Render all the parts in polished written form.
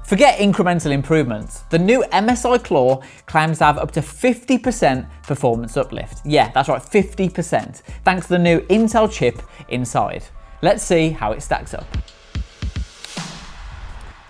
Forget incremental improvements. The new MSI Claw claims to have up to 50% performance uplift. Yeah, that's right, 50%, thanks to the new Intel chip inside. Let's see how it stacks up.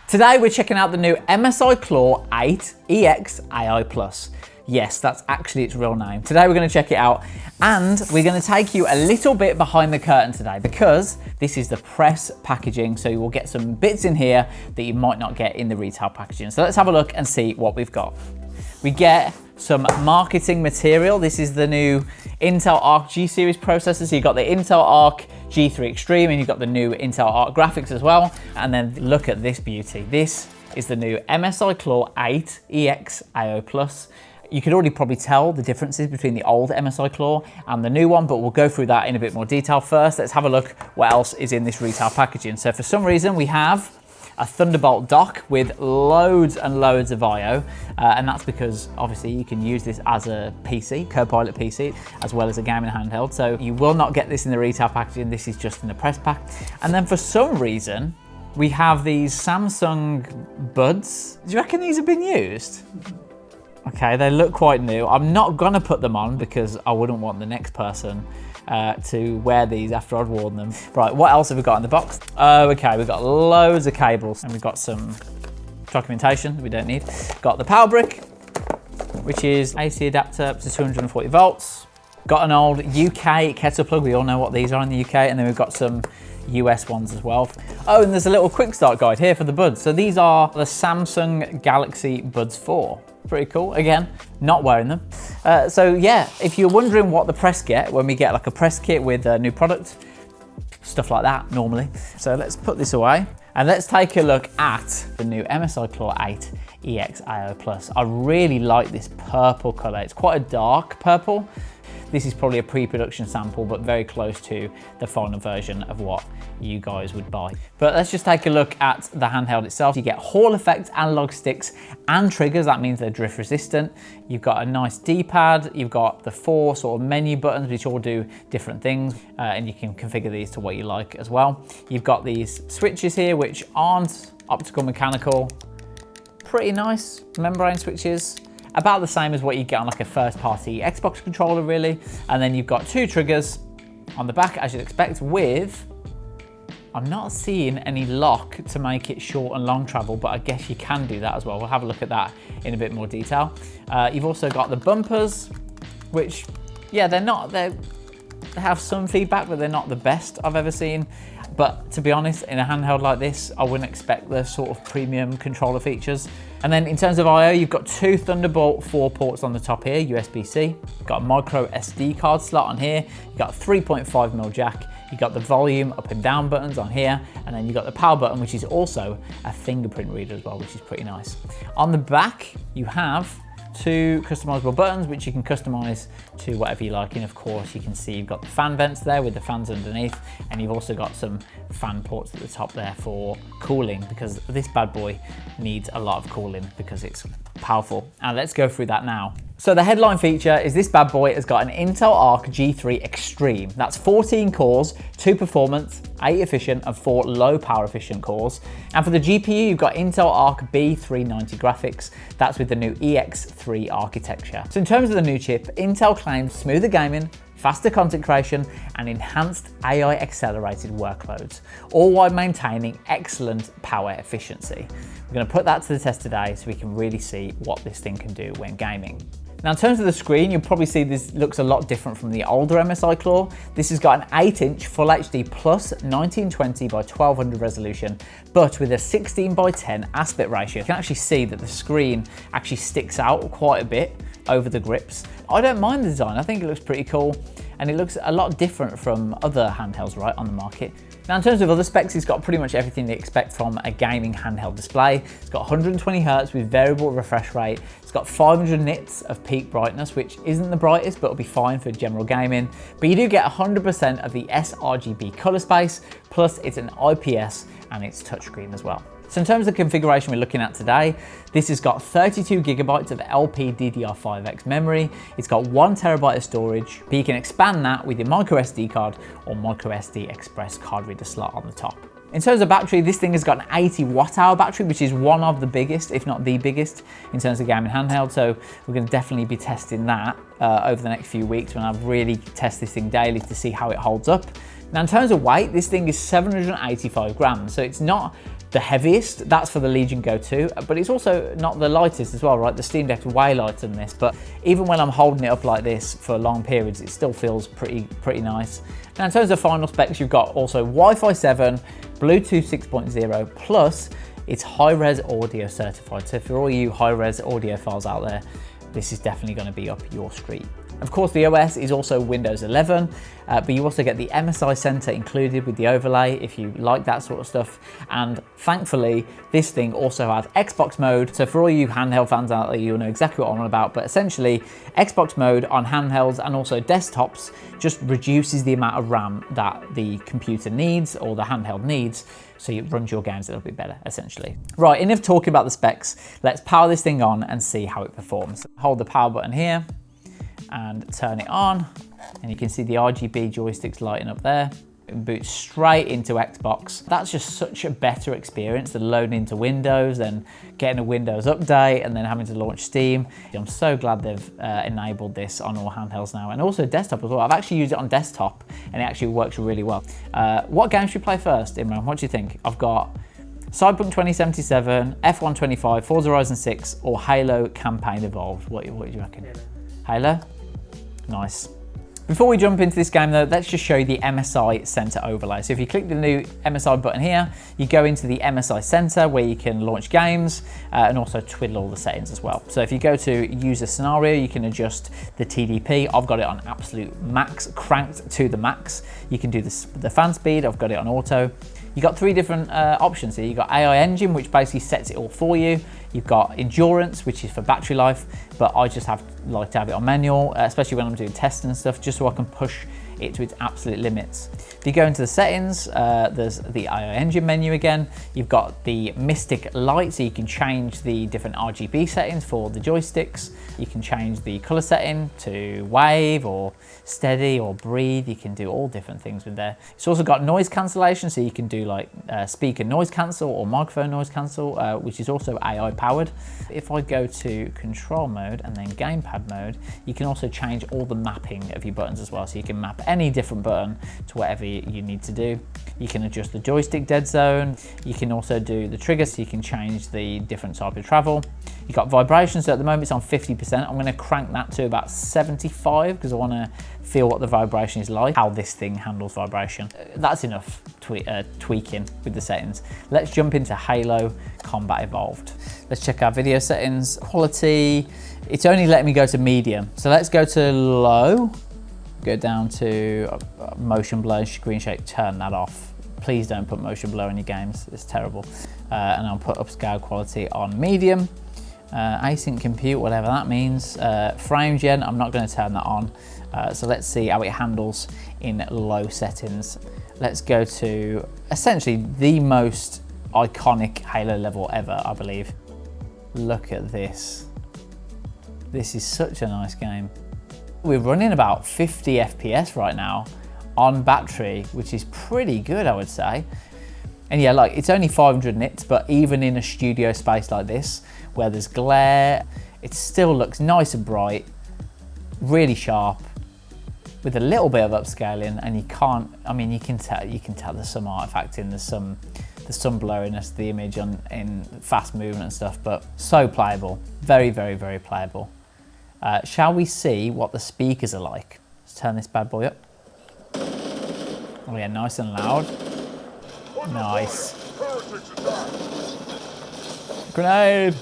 Today we're checking out the new MSI Claw 8 EX AI Plus. Yes, that's actually its real name. Today we're going to check it out, and we're going to take you a little bit behind the curtain today, because this is the press packaging, so you will get some bits in here that you might not get in the retail packaging. So let's have a look and see what we've got. We get some marketing material. This is the new Intel Arc G series processor. So you've got the Intel Arc G3 Extreme, and you've got the new Intel Arc graphics as well. And then look at this beauty. This is the new MSI Claw 8 EX AI Plus. You could already probably tell the differences between the old MSI Claw and the new one, but we'll go through that in a bit more detail. First, let's have a look what else is in this retail packaging. So for some reason, we have a Thunderbolt dock with loads and loads of I/O, and that's because obviously you can use this as a PC, Copilot PC, as well as a gaming handheld. So you will not get this in the retail packaging. This is just in the press pack. And then for some reason, we have these Samsung buds. Do you reckon these have been used? Okay, they look quite new. I'm not gonna put them on because I wouldn't want the next person to wear these after I'd worn them. Right, what else have we got in the box? Okay, we've got loads of cables, and we've got some documentation that we don't need. Got the power brick, which is AC adapter up to 240 volts. Got an old UK kettle plug. We all know what these are in the UK. And then we've got some US ones as well. Oh, and there's a little quick start guide here for the buds. So these are the Samsung Galaxy Buds 4. Pretty cool. Again, not wearing them. So yeah, if you're wondering what the press get when we get like a press kit with a new product, stuff like that normally. So let's put this away and let's take a look at the new MSI Claw 8 EX AI Plus. I really like this purple color. It's quite a dark purple. This is probably a pre-production sample, but very close to the final version of what you guys would buy. But let's just take a look at the handheld itself. You get Hall effect analog sticks and triggers. That means they're drift resistant. You've got a nice D-pad. You've got the 4 sort of menu buttons, which all do different things. And you can configure these to what you like as well. You've got these switches here, which aren't optical mechanical. Pretty nice membrane switches. About the same as what you get on like a first party Xbox controller really. And then you've got 2 triggers on the back as you'd expect with, I'm not seeing any lock to make it short and long travel, but I guess you can do that as well. We'll have a look at that in a bit more detail. You've also got the bumpers, which, yeah, they have some feedback, but they're not the best I've ever seen. But to be honest, in a handheld like this, I wouldn't expect the sort of premium controller features. And then in terms of I/O, you've got 2 Thunderbolt 4 ports on the top here, USB-C. You've got a micro SD card slot on here. You've got a 3.5mm jack. You've got the volume up and down buttons on here. And then you've got the power button, which is also a fingerprint reader as well, which is pretty nice. On the back, you have 2 customizable buttons, which you can customize to whatever you like. And of course, you can see you've got the fan vents there with the fans underneath, and you've also got some fan ports at the top there for cooling, because this bad boy needs a lot of cooling because it's powerful. And let's go through that now. So the headline feature is this bad boy has got an Intel Arc G3 Extreme. That's 14 cores, 2 performance, 8 efficient and 4 low power efficient cores. And for the GPU, you've got Intel Arc B390 graphics. That's with the new EX3 architecture. So in terms of the new chip, Intel claims smoother gaming, faster content creation, and enhanced AI accelerated workloads, all while maintaining excellent power efficiency. We're going to put that to the test today so we can really see what this thing can do when gaming. Now in terms of the screen, you'll probably see this looks a lot different from the older MSI Claw. This has got an 8-inch Full HD Plus 1920 by 1200 resolution, but with a 16 by 10 aspect ratio. You can actually see that the screen actually sticks out quite a bit over the grips. I don't mind the design. I think it looks pretty cool, and it looks a lot different from other handhelds right on the market. Now in terms of other specs, it's got pretty much everything they expect from a gaming handheld display. It's got 120 Hz with variable refresh rate. It's got 500 nits of peak brightness, which isn't the brightest, but it'll be fine for general gaming. But you do get 100% of the sRGB color space, plus it's an IPS and it's touchscreen as well. So in terms of the configuration we're looking at today, this has got 32 gigabytes of LPDDR5X memory. It's got 1 terabyte of storage, but you can expand that with your micro SD card or micro SD Express card reader slot on the top. In terms of battery, this thing has got an 80 watt-hour battery, which is one of the biggest, if not the biggest, in terms of gaming handheld. So we're going to definitely be testing that over the next few weeks when I really test this thing daily to see how it holds up. Now, in terms of weight, this thing is 785 grams, so it's not the heaviest. That's for the Legion Go 2, but it's also not the lightest as well, right? The Steam Deck's way lighter than this, but even when I'm holding it up like this for long periods, it still feels pretty nice. Now, in terms of final specs, you've got also Wi-Fi 7, Bluetooth 6.0, plus it's high-res audio certified. So for all you high-res audiophiles out there, this is definitely going to be up your street. Of course, the OS is also Windows 11, but you also get the MSI Center included with the overlay if you like that sort of stuff. And thankfully, this thing also has Xbox mode. So for all you handheld fans out there, you'll know exactly what I'm on about. But essentially, Xbox mode on handhelds and also desktops just reduces the amount of RAM that the computer needs or the handheld needs. So it runs your games a little bit better, essentially. Right, enough talking about the specs. Let's power this thing on and see how it performs. Hold the power button here and turn it on, and you can see the RGB joysticks lighting up there. It boots straight into Xbox. That's just such a better experience than loading into Windows and getting a Windows update and then having to launch Steam. I'm so glad they've enabled this on all handhelds now, and also desktop as well. I've actually used it on desktop and it actually works really well. What game should we play first, Imran? What do you think? I've got Cyberpunk 2077, F1 25, Forza Horizon 6, or Halo Campaign Evolved. What do you reckon? Halo? Nice. Before we jump into this game though, let's just show you the MSI Center overlay. So if you click the new MSI button here, you go into the MSI Center where you can launch games and also twiddle all the settings as well. So if you go to user scenario, you can adjust the TDP. I've got it on absolute max, cranked to the max. You can do the fan speed, I've got it on auto. You've got three different options here. You've got AI Engine, which basically sets it all for you. You've got Endurance, which is for battery life, but I just like to have it on manual, especially when I'm doing testing and stuff, just so I can push it to its absolute limits. If you go into the settings, there's the AI Engine menu again. You've got the Mystic Light, so you can change the different RGB settings for the joysticks. You can change the color setting to wave or steady or breathe. You can do all different things with there. It's also got noise cancellation, so you can do like speaker noise cancel or microphone noise cancel, which is also AI powered. If I go to control mode and then gamepad mode, you can also change all the mapping of your buttons as well. So you can map any different button to whatever you need to do. You can adjust the joystick dead zone. You can also do the trigger, so you can change the different type of travel. You've got vibrations, so at the moment it's on 50%. I'm going to crank that to about 75 because I want to feel what the vibration is like, how this thing handles vibration. That's enough tweaking with the settings. Let's jump into Halo Combat Evolved. Let's check our video settings. Quality, it's only letting me go to medium. So let's go to low, go down to motion blur, screen shake, turn that off. Please don't put motion blur in your games, it's terrible. And I'll put upscale quality on medium. Async compute, whatever that means. Frame gen, I'm not going to turn that on. So let's see how it handles in low settings. Let's go to essentially the most iconic Halo level ever, I believe. Look at this. This is such a nice game. We're running about 50 FPS right now on battery, which is pretty good, I would say. And yeah, like it's only 500 nits, but even in a studio space like this, where there's glare, it still looks nice and bright, really sharp, with a little bit of upscaling. And you can tell there's some artifacting, there's some blurriness to the image in fast movement and stuff, but so playable, very, very, very playable. Shall we see what the speakers are like? Let's turn this bad boy up. Oh yeah, nice and loud. Nice. Grenade!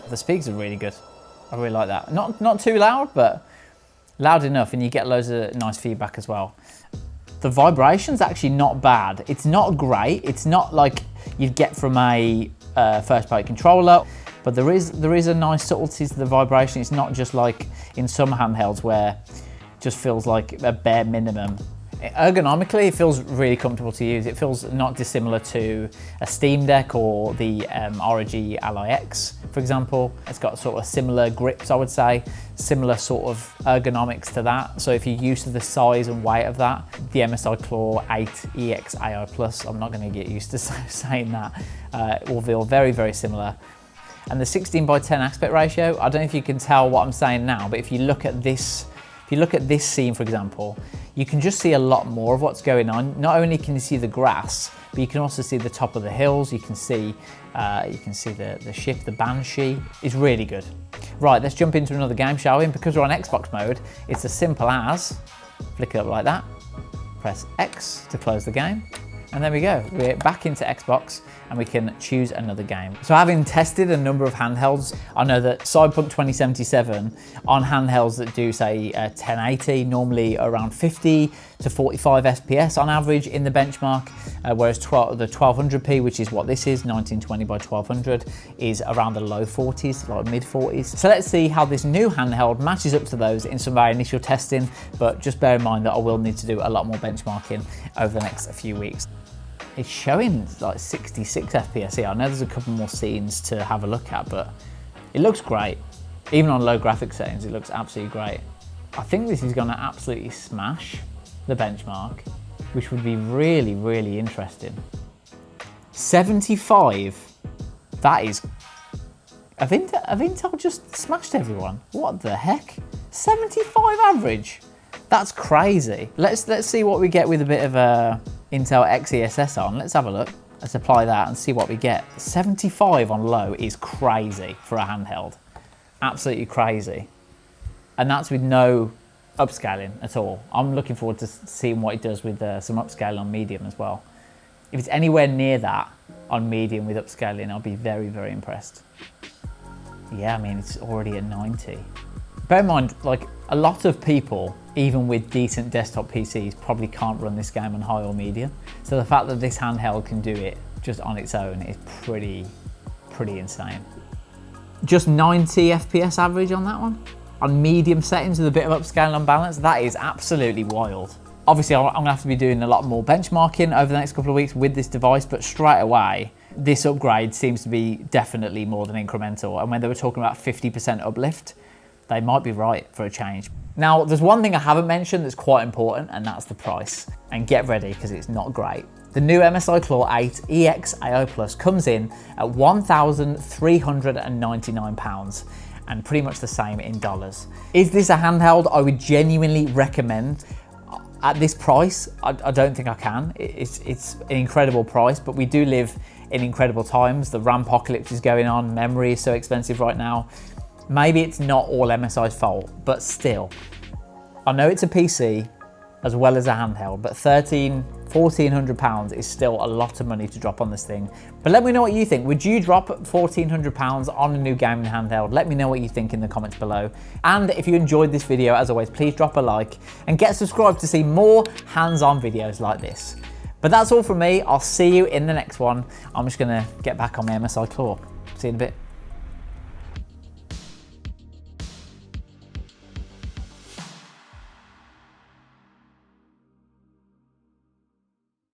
The speakers are really good. I really like that. Not too loud, but loud enough, and you get loads of nice feedback as well. The vibration's actually not bad. It's not great. It's not like you'd get from a first-party controller, but there is a nice subtlety to the vibration. It's not just like in some handhelds where it just feels like a bare minimum. Ergonomically, it feels really comfortable to use. It feels not dissimilar to a Steam Deck or the ROG Ally X, for example. It's got sort of similar grips, I would say, similar sort of ergonomics to that. So if you're used to the size and weight of that, the MSI Claw 8 EX AI Plus, I'm not going to get used to saying that, will feel very, very similar. And the 16:10 aspect ratio, I don't know if you can tell what I'm saying now, but if you look at this scene, for example, you can just see a lot more of what's going on. Not only can you see the grass, but you can also see the top of the hills. You can see the ship, the Banshee. It's really good. Right, let's jump into another game, shall we? And because we're on Xbox mode, it's as simple as flick it up like that, press X to close the game, and there we go. We're back into Xbox and we can choose another game. So having tested a number of handhelds, I know that Cyberpunk 2077 on handhelds that do say 1080, normally around 50 to 45 FPS on average in the benchmark, whereas the 1200p, which is what this is, 1920 by 1200, is around the low 40s, like mid 40s. So let's see how this new handheld matches up to those in some of our initial testing, but just bear in mind that I will need to do a lot more benchmarking over the next few weeks. It's showing like 66 FPS here. I know there's a couple more scenes to have a look at, but it looks great. Even on low graphic settings, it looks absolutely great. I think this is gonna absolutely smash the benchmark, which would be really, really interesting. 75, that is, have Intel just smashed everyone? What the heck? 75 average, that's crazy. Let's see what we get with a bit of a Intel XeSS on. Let's have a look. Let's apply that and see what we get. 75 on low is crazy for a handheld. Absolutely crazy. And that's with no upscaling at all. I'm looking forward to seeing what it does with some upscaling on medium as well. If it's anywhere near that on medium with upscaling, I'll be very, very impressed. Yeah, I mean, it's already at 90. Bear in mind, like, a lot of people, even with decent desktop PCs, probably can't run this game on high or medium. So the fact that this handheld can do it just on its own is pretty insane. Just 90 FPS average on that one. On medium settings with a bit of upscaling on balance, that is absolutely wild. Obviously, I'm gonna have to be doing a lot more benchmarking over the next couple of weeks with this device, but straight away, this upgrade seems to be definitely more than incremental. And when they were talking about 50% uplift, they might be right for a change. Now, there's one thing I haven't mentioned that's quite important, and that's the price. And get ready, because it's not great. The new MSI Claw 8 EX AI Plus comes in at £1,399, and pretty much the same in dollars. Is this a handheld I would genuinely recommend? At this price, I don't think I can. It's an incredible price, but we do live in incredible times. The RAM apocalypse is going on, memory is so expensive right now. Maybe it's not all MSI's fault, but still. I know it's a PC as well as a handheld, but £1,400 is still a lot of money to drop on this thing. But let me know what you think. Would you drop £1,400 on a new gaming handheld? Let me know what you think in the comments below. And if you enjoyed this video, as always, please drop a like and get subscribed to see more hands-on videos like this. But that's all from me. I'll see you in the next one. I'm just gonna get back on my MSI Claw. See you in a bit.